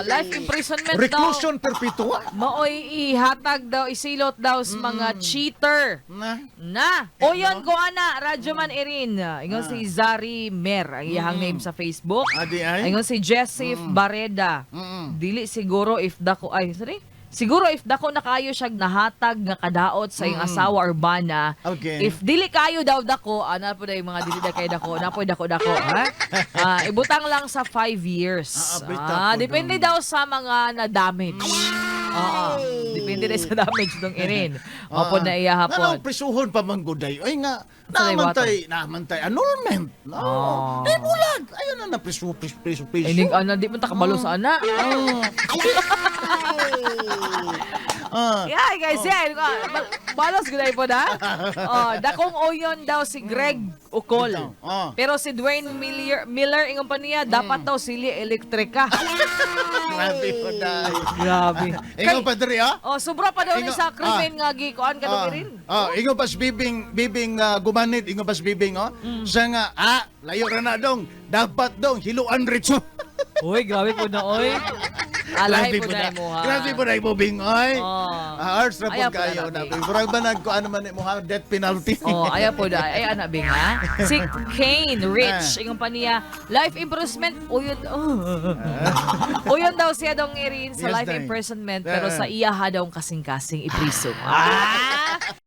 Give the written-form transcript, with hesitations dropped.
Life imprisonment Reclusion perpetua. daw. Maoy ihatag daw, isilot daw sa mga cheater. Na. O yun, ko ana, Radyo Man Irin. Ingon si Zari Mer, ang iyahang name sa Facebook. Adi ay. Ingon si Jessie Bareda. Dili siguro if dako, ay, sorry? Siguro if dako na kayo siya nahatag nga kadaot sa iyong asawa or bana, Okay. if dili kayo daw dako, ana po na yung mga dili na kayo dako, na po dako, ha? Ibutang lang sa 5 years. Bita po Depende daw sa mga na-damage. Depende na sa damage ng irin. Opo na iya hapon. Anong prisuhon pa man guday? Ay nga, Sa namantay, annulment. No. Di bulag. Ayun na prisu. Ining ana, di mo takabalo sa ana. Yeah, guys, yan. Balos gulay po na. Dakong oyon daw si Greg Ukol. Pero si Dwayne Miller ingon pa niya, dapat daw sili elektrika. Grabe po dahil. Grabe. Ingo pa diri ha? Sobra pa daw ni sa krimen nga gikuan ka daw rin. Ingo pas bibing gumanit, ingo pas bibing Sa nga, layo ra na dong. Dapat dong hiluan ritso. Uy, grabe po na, oy. Alay po na mo, ha. Grabe po na mo bing oy. Hours ra po Ayaw po kayo na, na. Bing. Murag ba nagkuan man mo ha death penalty. Ayaw po na. Ay, anak, Bing, ha? Si Kane Rich, ingon pa niya, life imprisonment, uyon daw siya daw ngirin sa Yes, life day. imprisonment, pero sa iya ha daw kasing-kasing ipriso.